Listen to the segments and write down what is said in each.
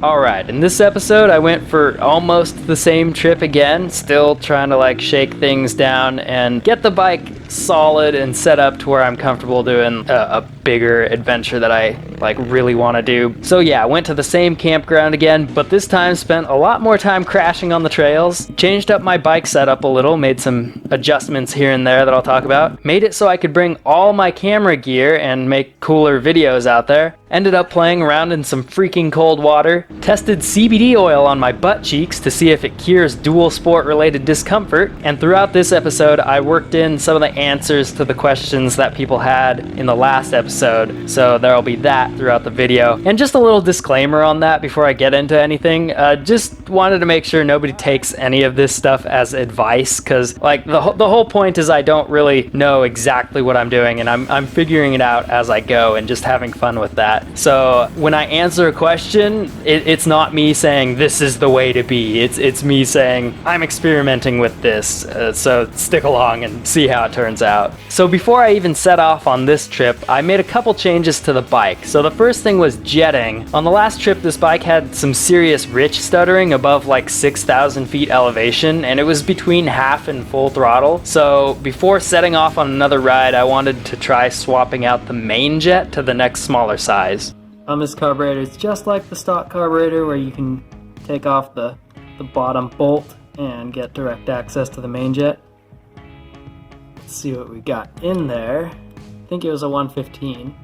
Alright, in this episode I went for almost the same trip again, still trying to like shake things down and get the bike solid and set up to where I'm comfortable doing a bigger adventure that I like really want to do. So yeah, I went to the same campground again, but this time spent a lot more time crashing on the trails, changed up my bike setup a little, made some adjustments here and there that I'll talk about, made it so I could bring all my camera gear and make cooler videos out there, ended up playing around in some freaking cold water, tested CBD oil on my butt cheeks to see if it cures dual sport related discomfort, and throughout this episode I worked in some of the answers to the questions that people had in the last episode, so there'll be that throughout the video. And just a little disclaimer on that before I get into anything, just wanted to make sure nobody takes any of this stuff as advice, because like the whole point is I don't really know exactly what I'm doing, and I'm figuring it out as I go and just having fun with that. So when I answer a question, it's not me saying this is the way to be, it's me saying I'm experimenting with this, so stick along and see how it turns out. So before I even set off on this trip, I made a couple changes to the bike. So the first thing was jetting. On the last trip, this bike had some serious rich stuttering above like 6,000 feet elevation, and it was between half and full throttle. So before setting off on another ride, I wanted to try swapping out the main jet to the next smaller size. On this carburetor, it's just like the stock carburetor where you can take off the bottom bolt and get direct access to the main jet. Let's see what we got in there. I think it was a 115.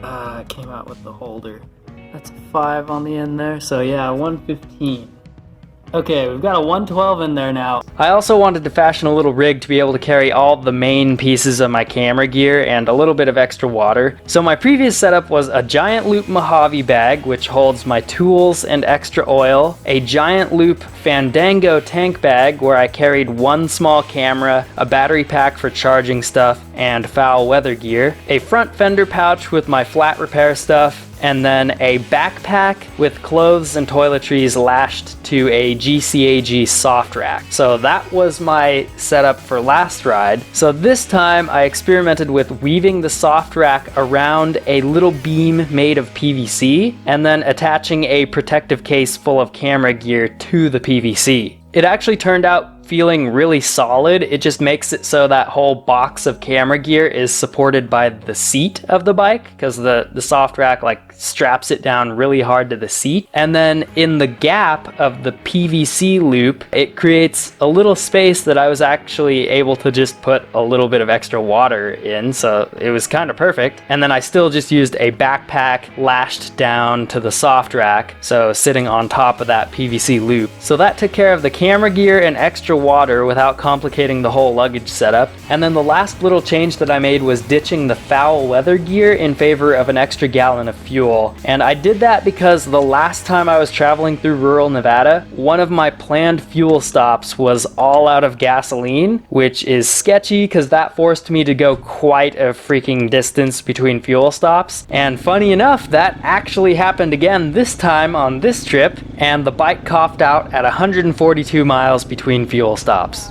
It came out with the holder. That's a 5 on the end there, so yeah, 115. Okay, we've got a 112 in there now. I also wanted to fashion a little rig to be able to carry all the main pieces of my camera gear and a little bit of extra water. So my previous setup was a giant loop Mojave bag, which holds my tools and extra oil, a giant loop Fandango tank bag where I carried one small camera, a battery pack for charging stuff, and foul weather gear, a front fender pouch with my flat repair stuff, and then a backpack with clothes and toiletries lashed to a GCAG soft rack. So that was my setup for last ride. So this time I experimented with weaving the soft rack around a little beam made of PVC and then attaching a protective case full of camera gear to the PVC. It actually turned out feeling really solid. It just makes it so that whole box of camera gear is supported by the seat of the bike, because the soft rack like straps it down really hard to the seat. And then in the gap of the PVC loop, it creates a little space that I was actually able to just put a little bit of extra water in, so it was kind of perfect. And then I still just used a backpack lashed down to the soft rack, so sitting on top of that PVC loop. So that took care of the camera gear and extra water without complicating the whole luggage setup. And then the last little change that I made was ditching the foul weather gear in favor of an extra gallon of fuel. And I did that because the last time I was traveling through rural Nevada, one of my planned fuel stops was all out of gasoline, which is sketchy because that forced me to go quite a freaking distance between fuel stops. And funny enough, that actually happened again this time on this trip, and the bike coughed out at 142 miles between fuel stops.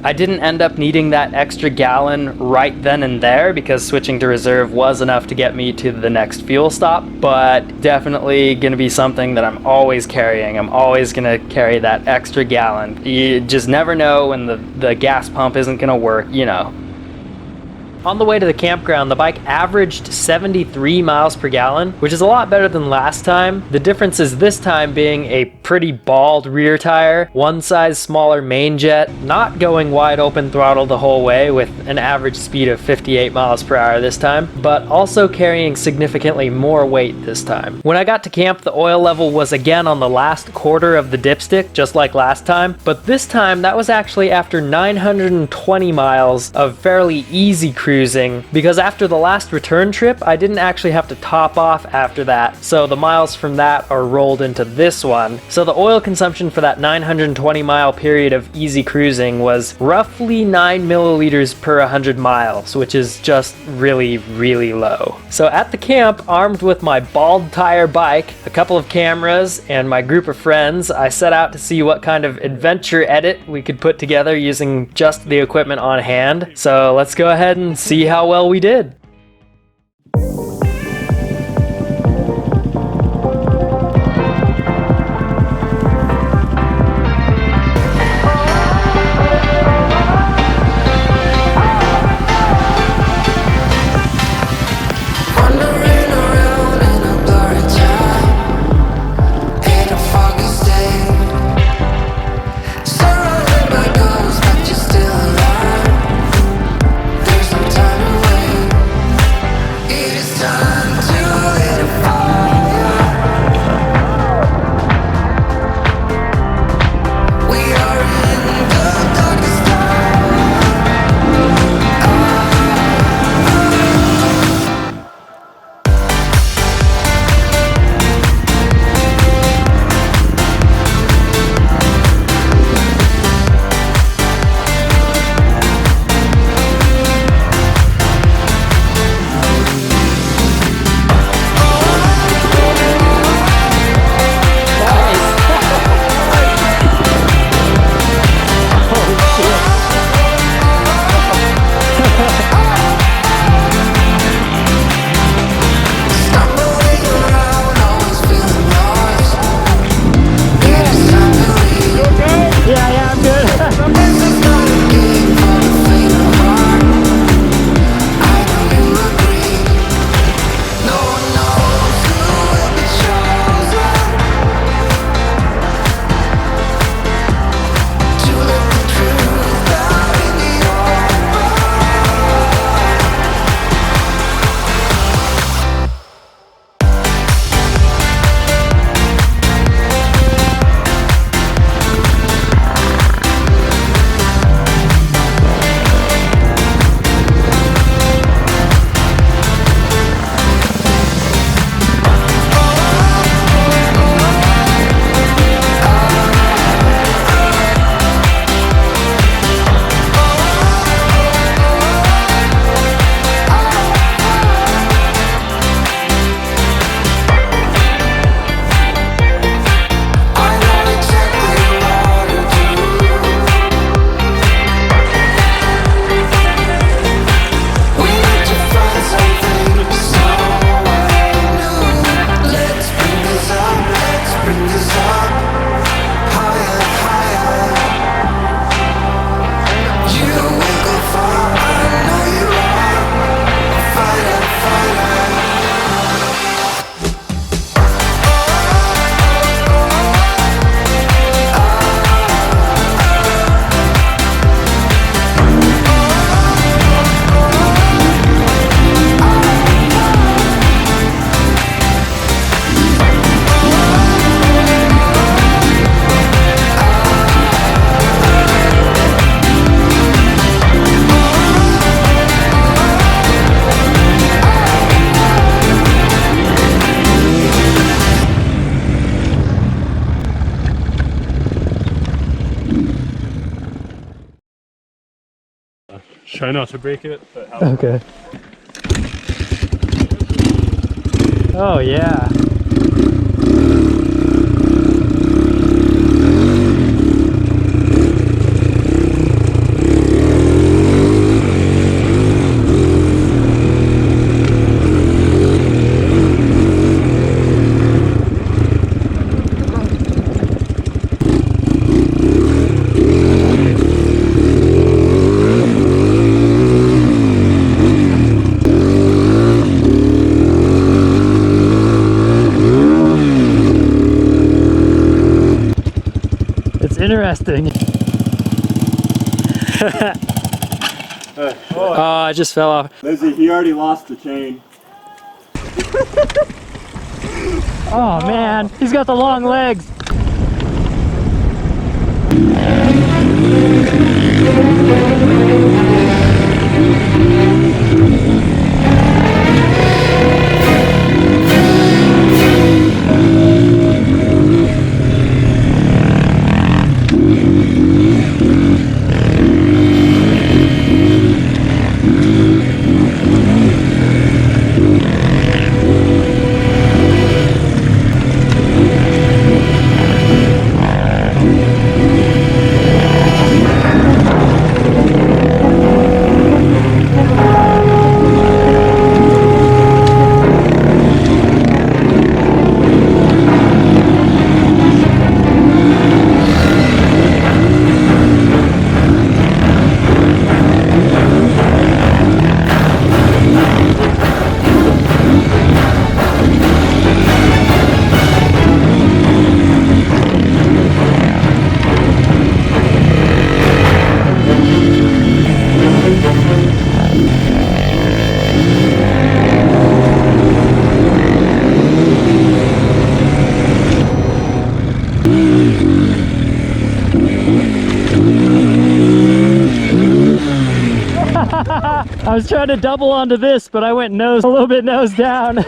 I didn't end up needing that extra gallon right then and there because switching to reserve was enough to get me to the next fuel stop, but definitely going to be something that I'm always carrying. I'm always going to carry that extra gallon. You just never know when the gas pump isn't going to work, you know. On the way to the campground, the bike averaged 73 miles per gallon, which is a lot better than last time. The difference is this time being a pretty bald rear tire, one size smaller main jet, not going wide open throttle the whole way with an average speed of 58 miles per hour this time, but also carrying significantly more weight this time. When I got to camp, the oil level was again on the last quarter of the dipstick, just like last time, but this time that was actually after 920 miles of fairly easy cruising cruising, because after the last return trip, I didn't actually have to top off after that, so the miles from that are rolled into this one. So the oil consumption for that 920 mile period of easy cruising was roughly 9 milliliters per 100 miles, which is just really, really low. So at the camp, armed with my bald tire bike, a couple of cameras, and my group of friends, I set out to see what kind of adventure edit we could put together using just the equipment on hand. So let's go ahead and see how well we did. Try not to break it, but Okay. Oh yeah. Interesting. Oh, I just fell off. Lizzie, he already lost the chain. Oh man, he's got the long legs. was trying to double onto this, but I went a little bit nose down.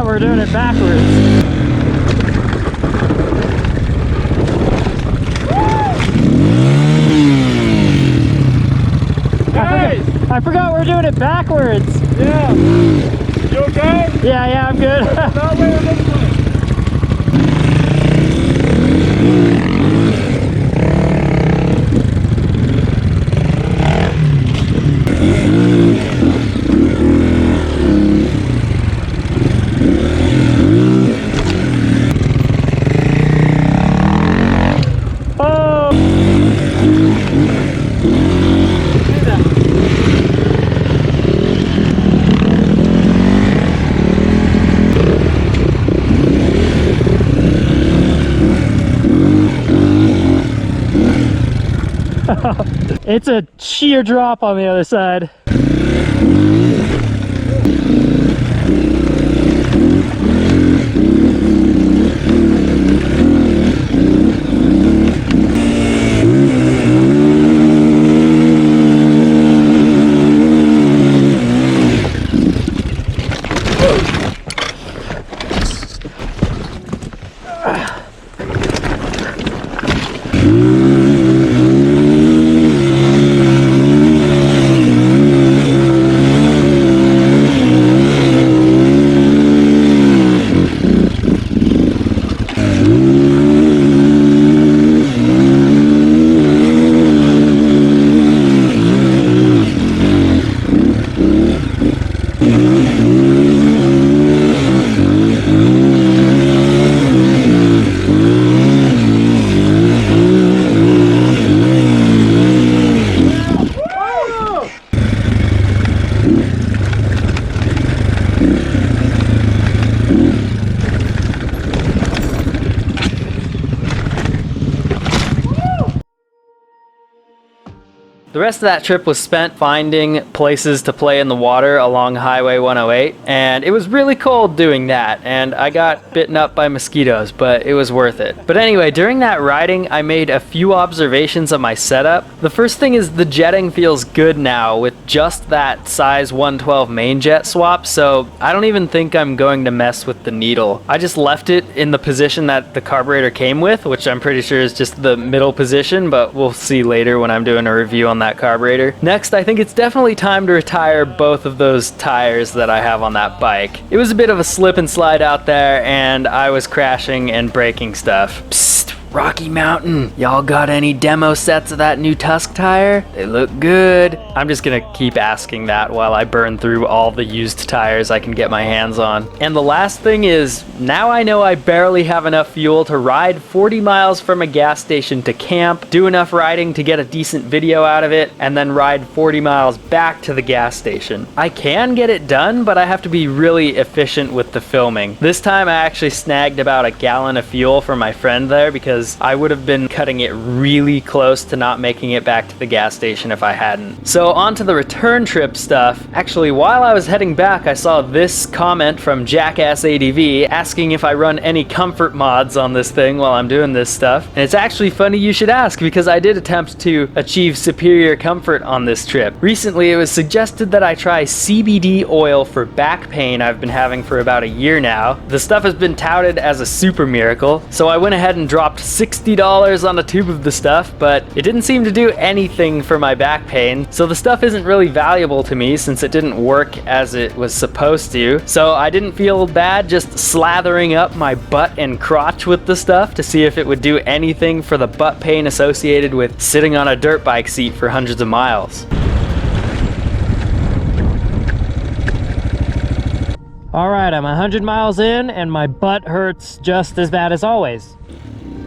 We're doing it backwards. I forgot we're doing it backwards. Yeah. You okay? Yeah, I'm good. That way or this way? It's a sheer drop on the other side. The rest of that trip was spent finding places to play in the water along Highway 108, and it was really cold doing that, and I got bitten up by mosquitoes, but it was worth it. But anyway, during that riding, I made a few observations of my setup. The first thing is the jetting feels good now with just that size 112 main jet swap, so I don't even think I'm going to mess with the needle. I just left it in the position that the carburetor came with, which I'm pretty sure is just the middle position, but we'll see later when I'm doing a review on that carburetor. Next, I think it's definitely time to retire both of those tires that I have on that bike. It was a bit of a slip and slide out there, and I was crashing and breaking stuff. Psst, Rocky Mountain, y'all got any demo sets of that new Tusk tire? They look good. I'm just gonna keep asking that while I burn through all the used tires I can get my hands on. And the last thing is, now I know I barely have enough fuel to ride 40 miles from a gas station to camp, do enough riding to get a decent video out of it, and then ride 40 miles back to the gas station. I can get it done, but I have to be really efficient with the filming. This time I actually snagged about a gallon of fuel from my friend there because I would have been cutting it really close to not making it back to the gas station if I hadn't. So on to the return trip stuff. Actually, while I was heading back, I saw this comment from Jackass ADV asking if I run any comfort mods on this thing while I'm doing this stuff. And it's actually funny you should ask because I did attempt to achieve superior comfort on this trip. Recently, it was suggested that I try CBD oil for back pain I've been having for about a year now. The stuff has been touted as a super miracle, so I went ahead and dropped $60 on a tube of the stuff, but it didn't seem to do anything for my back pain, so the stuff isn't really valuable to me since it didn't work as it was supposed to. So I didn't feel bad just slathering up my butt and crotch with the stuff to see if it would do anything for the butt pain associated with sitting on a dirt bike seat for hundreds of miles. Alright, I'm 100 miles in and my butt hurts just as bad as always.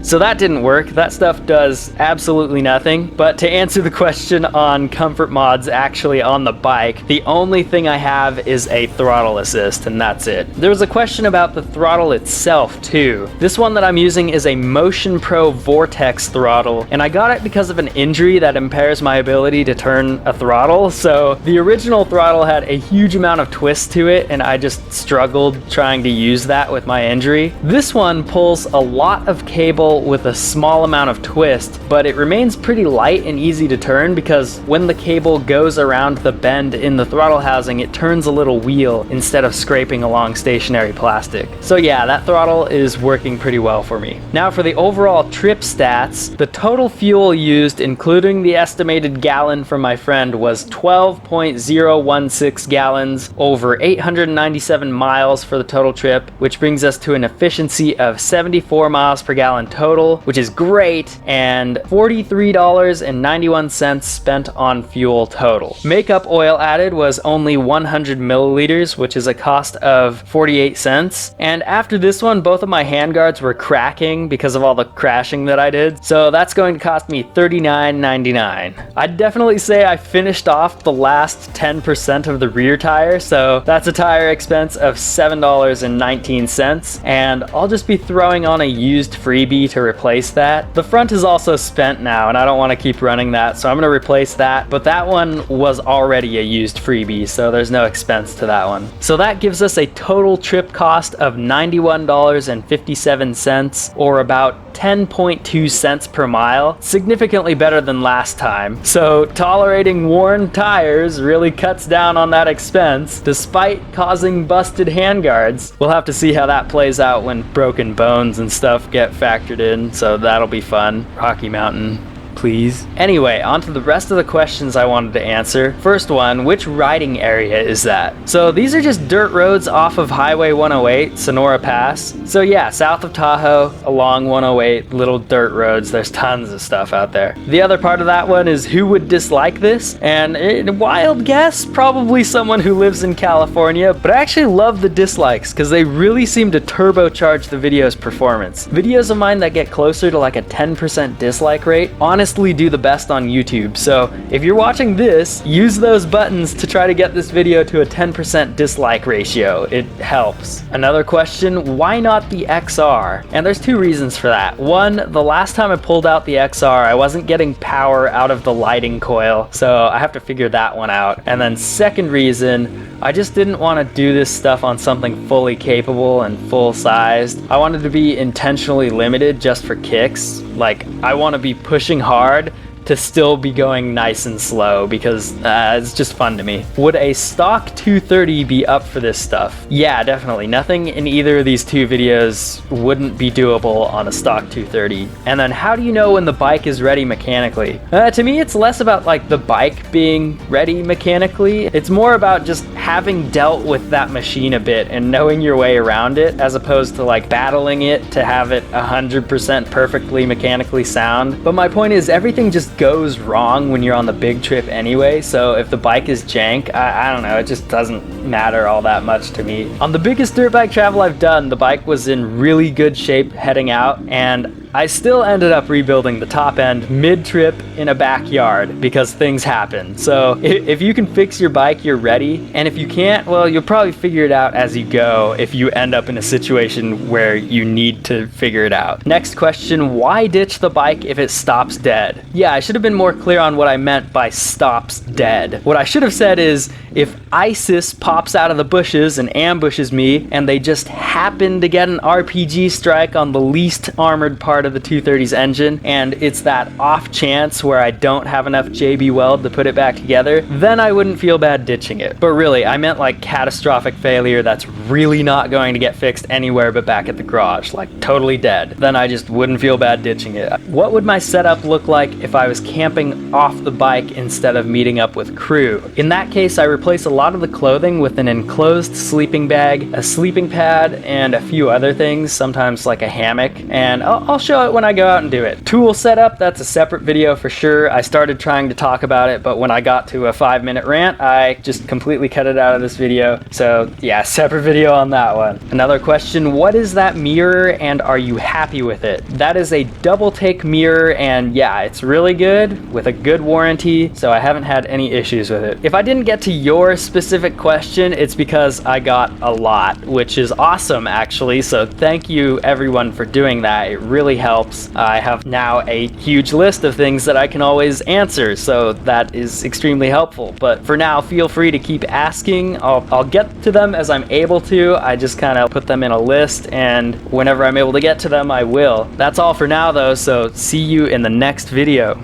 So that didn't work. That stuff does absolutely nothing. But to answer the question on comfort mods actually on the bike, the only thing I have is a throttle assist, and that's it. There was a question about the throttle itself too. This one that I'm using is a Motion Pro Vortex throttle, and I got it because of an injury that impairs my ability to turn a throttle. So the original throttle had a huge amount of twist to it, and I just struggled trying to use that with my injury. This one pulls a lot of cable with a small amount of twist, but it remains pretty light and easy to turn because when the cable goes around the bend in the throttle housing, it turns a little wheel instead of scraping along stationary plastic. So yeah, that throttle is working pretty well for me. Now for the overall trip stats, the total fuel used, including the estimated gallon from my friend, was 12.016 gallons over 897 miles for the total trip, which brings us to an efficiency of 74 miles per gallon total, which is great, and $43.91 spent on fuel total. Makeup oil added was only 100 milliliters, which is a cost of 48 cents. And after this one, both of my handguards were cracking because of all the crashing that I did, so that's going to cost me $39.99. I'd definitely say I finished off the last 10% of the rear tire, so that's a tire expense of $7.19, and I'll just be throwing on a used freebie to replace that. The front is also spent now, and I don't want to keep running that, so I'm going to replace that, but that one was already a used freebie, so there's no expense to that one. So that gives us a total trip cost of $91.57, or about 10.2 cents per mile, significantly better than last time. So tolerating worn tires really cuts down on that expense, despite causing busted handguards. We'll have to see how that plays out when broken bones and stuff get factored in, so that'll be fun. Rocky Mountain, please. Anyway, on to the rest of the questions I wanted to answer. First one, which riding area is that? So these are just dirt roads off of Highway 108, Sonora Pass. So yeah, south of Tahoe, along 108, little dirt roads. There's tons of stuff out there. The other part of that one is who would dislike this? And wild guess, probably someone who lives in California, but I actually love the dislikes because they really seem to turbocharge the video's performance. Videos of mine that get closer to like a 10% dislike rate, honestly do the best on YouTube. So if you're watching this, use those buttons to try to get this video to a 10% dislike ratio. It helps. Another question, why not the XR? And there's two reasons for that. One, the last time I pulled out the XR, I wasn't getting power out of the lighting coil, so I have to figure that one out. And then second reason, I just didn't want to do this stuff on something fully capable and full-sized. I wanted to be intentionally limited just for kicks. Like, I want to be pushing hard to still be going nice and slow because it's just fun to me. Would a stock 230 be up for this stuff? Yeah, definitely. Nothing in either of these two videos wouldn't be doable on a stock 230. And then how do you know when the bike is ready mechanically? To me, it's less about like the bike being ready mechanically. It's more about just having dealt with that machine a bit and knowing your way around it, as opposed to like battling it to have it 100% perfectly mechanically sound. But my point is, everything just goes wrong when you're on the big trip anyway, so if the bike is jank, I don't know, it just doesn't matter all that much to me. On the biggest dirt bike travel I've done, the bike was in really good shape heading out, and I still ended up rebuilding the top end mid-trip in a backyard because things happen. So if you can fix your bike, you're ready. And if you can't, well, you'll probably figure it out as you go if you end up in a situation where you need to figure it out. Next question, why ditch the bike if it stops dead? Yeah, I should have been more clear on what I meant by stops dead. What I should have said is, if ISIS pops out of the bushes and ambushes me, and they just happen to get an RPG strike on the least armored part part of the 230's engine and it's that off chance where I don't have enough JB Weld to put it back together, then I wouldn't feel bad ditching it. But really, I meant like catastrophic failure that's really not going to get fixed anywhere but back at the garage, like totally dead. Then I just wouldn't feel bad ditching it. What would my setup look like if I was camping off the bike instead of meeting up with crew? In that case, I replace a lot of the clothing with an enclosed sleeping bag, a sleeping pad, and a few other things, sometimes like a hammock, and I'll show it when I go out and do it. Tool setup, that's a separate video for sure. I started trying to talk about it, but when I got to a 5-minute rant, I just completely cut it out of this video. So yeah, separate video on that one. Another question, what is that mirror and are you happy with it? That is a double take mirror and yeah, it's really good with a good warranty, so I haven't had any issues with it. If I didn't get to your specific question, it's because I got a lot, which is awesome actually, so thank you everyone for doing that. It really helps. I have now a huge list of things that I can always answer, so that is extremely helpful. But for now, feel free to keep asking. I'll get to them as I'm able to. I just kind of put them in a list, and whenever I'm able to get to them, I will. That's all for now though, so see you in the next video.